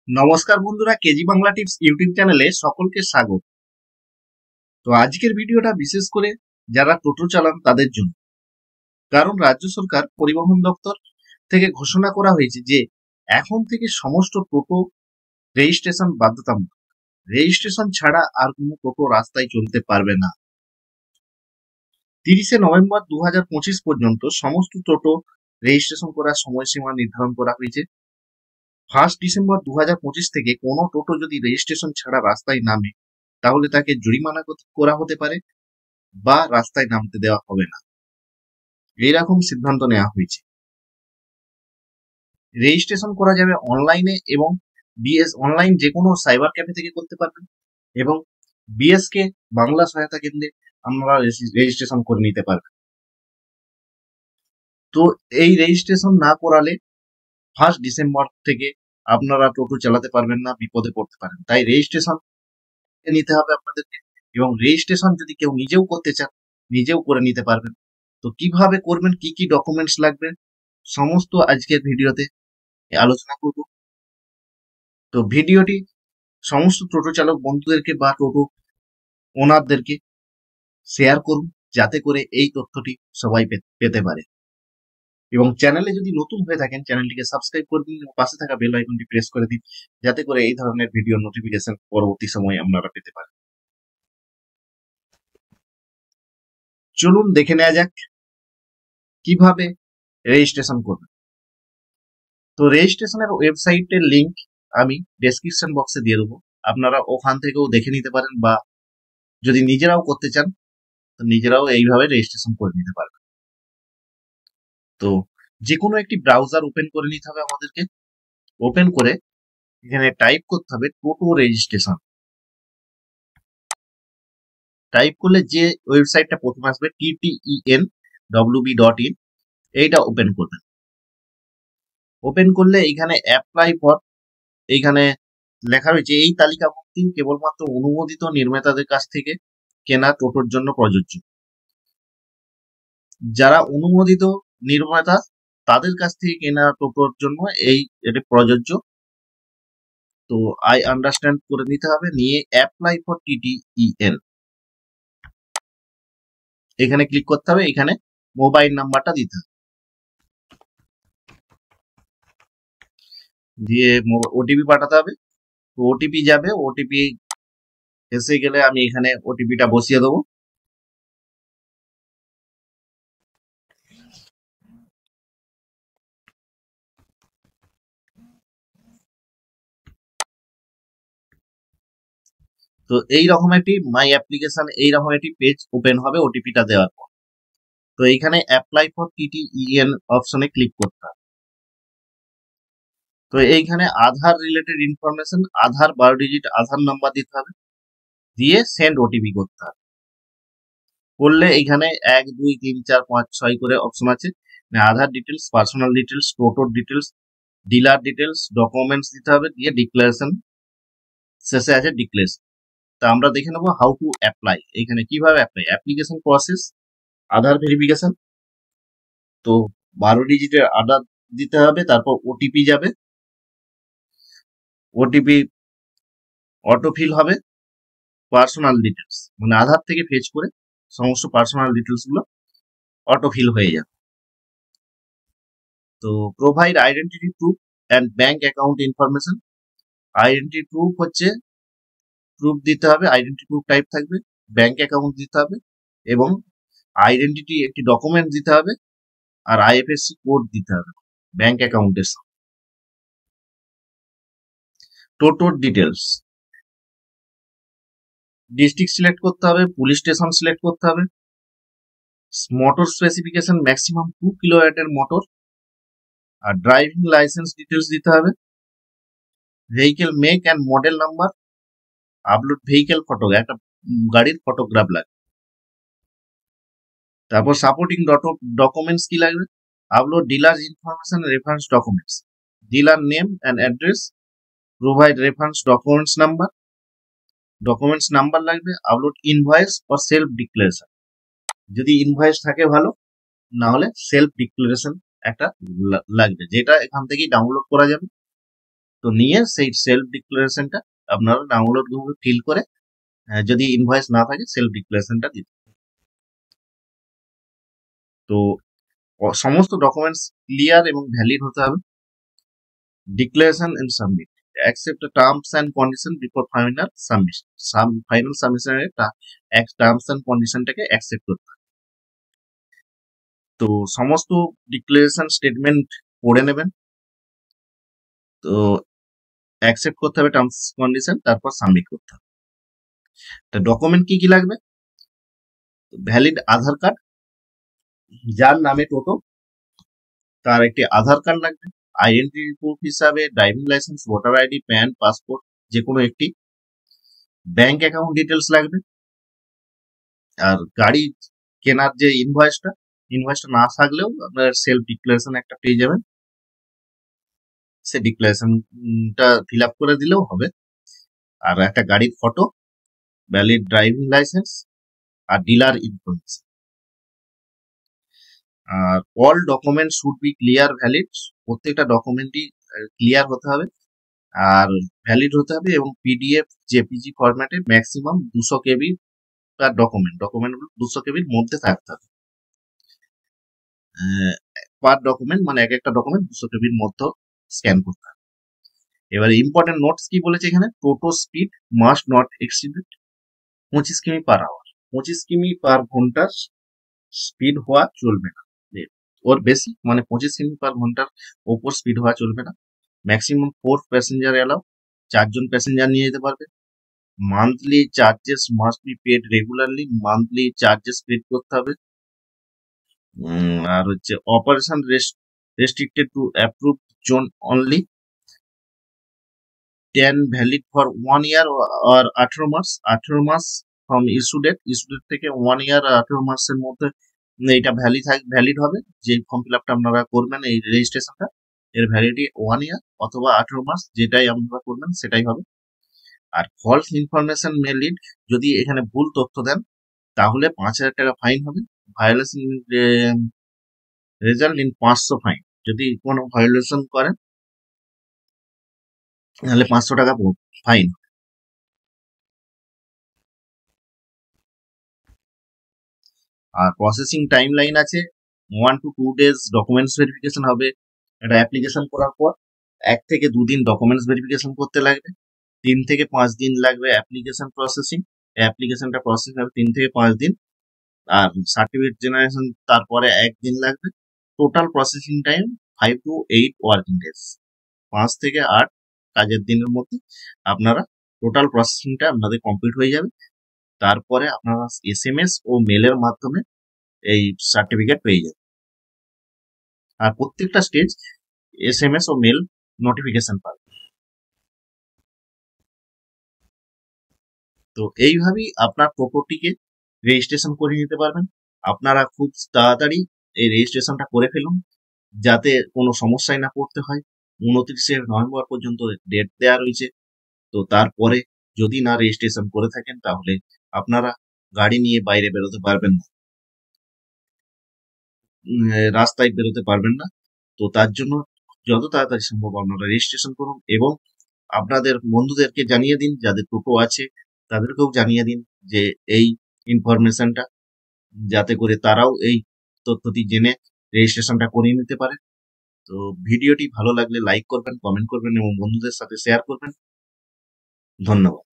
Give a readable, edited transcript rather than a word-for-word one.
নমস্কার বন্ধুরা, KG Bangla tips YouTube চ্যানেলে সকলকে স্বাগত। তো আজকের ভিডিওটা বিশেষ করে যারা টোটো চালান তাদের জন্য, কারণ রাজ্য সরকার পরিবহন দপ্তর থেকে ঘোষণা করা হয়েছে যে এখন থেকে সমস্ত টোটো রেজিস্ট্রেশন বাধ্যতামূলক। রেজিস্ট্রেশন ছাড়া আর কোনো টোটো রাস্তায় চলতে পারবে না। 30শে নভেম্বর 2025 পর্যন্ত সমস্ত টোটো রেজিস্ট্রেশন করার সময়সীমা নির্ধারণ করা হয়েছে। 1 ডিসেম্বর 2025 থেকে কোনো টোটো যদি রেজিস্ট্রেশন ছাড়া রাস্তায় নামে তাহলে তাকে জরিমানা করা হতে পারে বা রাস্তায় নামতে দেওয়া হবে না, এইরকম সিদ্ধান্ত নেওয়া হয়েছে। রেজিস্ট্রেশন করা যাবে অনলাইনে এবং অনলাইন যে কোনো সাইবার ক্যাফে থেকে করতে পারবেন এবং বিএসকে বাংলা সহায়তা কেন্দ্রে আপনারা রেজিস্ট্রেশন করে নিতে পারবেন। তো এই রেজিস্ট্রেশন না করালে 1 ডিসেম্বর থেকে আপনারা টোটো চালাতে পারবেন না, বিপদে পড়তে পারেন। তাই রেজিস্ট্রেশন নিতে হবে আপনাদেরকে, এবং রেজিস্ট্রেশন যদি কেউ নিজেও করতে চান নিজেও করে নিতে পারবেন। তো কিভাবে করবেন, কি কি ডকুমেন্টস লাগবে, সমস্ত আজকের ভিডিওতে আলোচনা করব। তো ভিডিওটি সমস্ত টোটো চালক বন্ধুদেরকে বা টোটো ওনারদেরকে শেয়ার করুন, যাতে করে এই তথ্যটি সবাই পেতে পারে। এবং চ্যানেলে যদি নতুন হয়ে থাকেন চ্যানেলটিকে সাবস্ক্রাইব করে দিন এবং পাশে থাকা বেল আইকনটি প্রেস করে দিন, যাতে করে এই ধরনের ভিডিও নোটিফিকেশন পরবর্তী সময়ে আপনারা পেতে পারেন। চলুন দেখে নেওয়া যাক কিভাবে রেজিস্ট্রেশন করবেন। তো রেজিস্ট্রেশনের ওয়েবসাইটের লিংক আমি ডেসক্রিপশন বক্সে দিয়ে দেবো, আপনারা ওখান থেকেও দেখে নিতে পারেন, বা যদি নিজেরাও করতে চান তো নিজেরাও এইভাবে রেজিস্ট্রেশন করে নিতে পারবেন। তো যে কোনো একটি ব্রাউজার ওপেন করে নিতে হবে আমাদেরকে। ওপেন করে এখানে টাইপ করতে হবে টোটো রেজিস্ট্রেশন। টাইপ করলে যে ওয়েবসাইটটা প্রথমে আসবে TTENWB.in, এইটা ওপেন করবেন। ওপেন করলে এখানে অ্যাপ্লাই ফর, এইখানে লেখা রয়েছে এই তালিকাভুক্তি কেবলমাত্র অনুমোদিত নির্মাতাদের কাছ থেকে কেনা টোটোর জন্য প্রযোজ্য। যারা অনুমোদিত নির্মাতা তাদের কাছ থেকে কেনা টোটোর জন্য এটি প্রযোজ্য। তো আই আন্ডারস্ট্যান্ড করে নিতে হবে, নিয়ে অ্যাপ্লাই ফর TTEN এখানে ক্লিক করতে হবে। এখানে মোবাইল নাম্বারটা দিতে হবে, দিয়ে ওটিপি পাঠাতে হবে। তো ওটিপি যাবে, ওটিপি এসে গেলে আমি এখানে ওটিপিটা বসিয়ে দেবো। তো এইরকম একটি মাই অ্যাপ্লিকেশন এইরকম একটি পেজ ওপেন হবে ওটিপিটা দেওয়ার পর। তো এইখানে অ্যাপ্লাই ফর TTEN অপশনে ক্লিক করতে হবে। তো এইখানে আধার রিলেটেড ইনফরমেশন, আধার 12 ডিজিট আধার নাম্বার দিতে হবে, দিয়ে সেন্ড ওটিপি করতে হবে। করলে এইখানে 1 2 3 4 5 6 করে অপশন আছে। আধার ডিটেলস, পার্সোনাল ডিটেলস, টোটোর ডিটেলস, ডিলার ডিটেলস, ডকুমেন্টস দিতে হবে, দিয়ে ডিক্লারেশন শেষে আছে ডিক্লারেশন। তা আমরা দেখে নেবো হাউ টু অ্যাপ্লাই। এখানে কিভাবে অ্যাপ্লাই, অ্যাপ্লিকেশন প্রসেস, আধার ভেরিফিকেশন। তো 12 ডিজিটের আধার দিতে হবে, তারপর ওটিপি যাবে, ওটিপি অটোফিল হবে, পার্সোনাল ডিটেলস মানে আধার থেকে ফেচ করে সমস্ত পার্সোনাল ডিটেলস গুলো অটোফিল হয়ে যাবে। তো provide identity proof and bank account information. Identity proof হচ্ছে প্রুফ দিতে হবে, আইডেন্টিটি প্রুফ টাইপ থাকবে, ব্যাংক অ্যাকাউন্ট দিতে হবে, এবং আইডেন্টিটি একটি ডকুমেন্ট দিতে হবে, আর IFSC কোড দিতে হবে ব্যাংক অ্যাকাউন্টের সাথে। টোটোর ডিটেলস, ডিস্ট্রিক্ট সিলেক্ট করতে হবে, পুলিশ স্টেশন সিলেক্ট করতে হবে, মোটর স্পেসিফিকেশন ম্যাক্সিমাম 2 কিলোওয়াটের মোটর, আর ড্রাইভিং লাইসেন্স ডিটেলস দিতে হবে, vehicle make and model number, upload vehicle photo, একটা গাড়ির ফটোগ্রাফ লাগবে। তারপর সাপোর্টিং ডকুমেন্টস কি লাগবে, upload dealer information, reference documents, dealer name and address, provide reference documents number লাগবে, upload invoice or self declaration, যদি ইনভয়েস থাকে ভালো, না হলে সেলফ ডিক্লারেশন একটা লাগবে, যেটা এখান থেকেই ডাউনলোড করা যাবে। তো নিয়ে সেই সেলফ ডিক্লারেশনটা আপনারা ডাউনলোড করে ফিল করে যদি ইনভয়েস না থাকে সেলফ ডিক্লারেশনটা দিতে। তো সমস্ত ডকুমেন্টস ক্লিয়ার এবং ভ্যালিড হতে হবে। Declaration and submit, accept terms and condition before final submission. Final সাবমিশনের টার্মস অ্যান্ড কন্ডিশনটাকে অ্যাকসেপ্ট করতে হবে। তো সমস্ত ডিক্লারেশন স্টেটমেন্ট পড়ে নেবেন, তো অ্যাকসেপ্ট করতে হবে টার্মস কন্ডিশন, তারপর সাবমিট করতে হবে। তো ডকুমেন্ট কি কি লাগবে? ভ্যালিড আধার কার্ড, যার নামে টোটো তার একটি আধার কার্ড লাগবে। আইডেন্টিটি প্রুফ হিসাবে driving licence, voter ID, pan, passport যে কোনো একটি। ব্যাংক অ্যাকাউন্ট ডিটেলস লাগবে। আর গাড়ি কেনার যে ইনভয়েসটা না থাকলেও আপনার সেলফ ডিক্লারেশন একটা পেয়ে যাবেন, সে ডিক্লারেশনটা ফিল আপ করে দিলেও হবে। আর একটা গাড়ির ফটো, ভ্যালিড ড্রাইভিং লাইসেন্স আর ডিলার ইনফরমেশন। আর all document should be clear valid, প্রত্যেকটা ডকুমেন্টই ক্লিয়ার হতে হবে আর ভ্যালিড হতে হবে, এবং পিডিএফ জেপিজি ফরম্যাটে ম্যাক্সিমাম 200 কেবি তার ডকুমেন্টগুলো 200 কেবির মধ্যে থাকতে হবে। পার ডকুমেন্ট মানে এক একটা ডকুমেন্ট 200 কেবির মধ্যে স্ক্যান করতে হবে। এবারে ইম্পর্টেন্ট নোটস কি বলেছে এখানে, টোটো স্পিড মাস্ট নট এক্সিড 25 কিমি পার আওয়ার, 25 কিমি পার ঘন্টার স্পিড হওয়া চলবে না, ওর বেশি মানে 25 কিমি পার ঘন্টার ওপর স্পিড হওয়া চলবে না। ম্যাক্সিমাম 4 প্যাসেঞ্জার এলাও, 4 জন প্যাসেঞ্জার নিয়ে যেতে পারবে। Monthly charges must be paid regularly, monthly charges paid করতে হবে। আর হচ্ছে operation restricted to approve zone only, 10 valid for 1 year আর 18 মাস, 18 মাস ফ্রম ইস্যু ডেট থেকে 1 ইয়ার আর 18 মাসের মধ্যে এটা ভ্যালিড হবে। যে ফর্ম ফিল আপটা আপনারা করবেন এই রেজিস্ট্রেশনটা, এর ভ্যালিডিটি 1 ইয়ার অথবা 18 মাস, যেটাই আপনারা করবেন সেটাই হবে। আর ফলস ইনফরমেশন মে লিড, যদি এখানে ভুল তথ্য দেন তাহলে 5,000 টাকা ফাইন হবে। ভায়োলেশন রেজাল্ট ইন 500 ফাইন, যদি কোনো ভায়োলেশন করেন তাহলে 500 টাকা ফাইন। আর প্রসেসিং টাইম লাইন আছে 1 to 2 days ডকুমেন্টস ভেরিফিকেশন হবে। এটা অ্যাপ্লিকেশন করার পর 1 থেকে 2 দিন ডকুমেন্টস ভেরিফিকেশন করতে লাগবে, 3 থেকে 5 দিন লাগবে অ্যাপ্লিকেশন প্রসেসিং, অ্যাপ্লিকেশনটা প্রসেসিং হবে 3 থেকে 5 দিন। আর সার্টিফিকেট জেনারেশন তারপরে 1 দিন লাগবে। Total processing time 5 to 8 working days, 5 থেকে 8 কাজের দিনের মধ্যে আপনারা টোটাল প্রসেসিংটা আপনাদের কমপ্লিট হয়ে যাবে। তারপরে আপনারা SMS ও মেলের মাধ্যমে এই সার্টিফিকেট পেয়ে যাবেন। আর প্রত্যেকটা স্টেজ SMS ও মেল নোটিফিকেশন পাবে। তো এইভাবেই আপনার টোটোটিকে রেজিস্ট্রেশন করে নিতে পারবেন। আপনারা খুব তাড়াতাড়ি এই রেজিস্ট্রেশনটা করে ফেলুন, যাতে কোনো সমস্যায় না পড়তে হয়। 29শে নভেম্বর পর্যন্ত ডেট দেওয়া রয়েছে। তো তারপরে যদি না রেজিস্ট্রেশন করে থাকেন তাহলে আপনারা গাড়ি নিয়ে বাইরে বেরোতে পারবেন না, রাস্তায় বেরোতে পারবেন না। তো তার জন্য যত তাড়াতাড়ি সম্ভব আপনারা রেজিস্ট্রেশন করুন এবং আপনাদের বন্ধুদেরকে জানিয়ে দিন, যাদের টোটো আছে তাদেরকেও জানিয়ে দিন যে এই ইনফরমেশনটা, যাতে করে তারাও এই তথ্যটি জেনে রেজিস্ট্রেশনটা করিয়ে নিতে পারে। তো ভিডিওটি ভালো লাগলে লাইক করবেন, কমেন্ট করবেন এবং বন্ধুদের সাথে শেয়ার করবেন। ধন্যবাদ।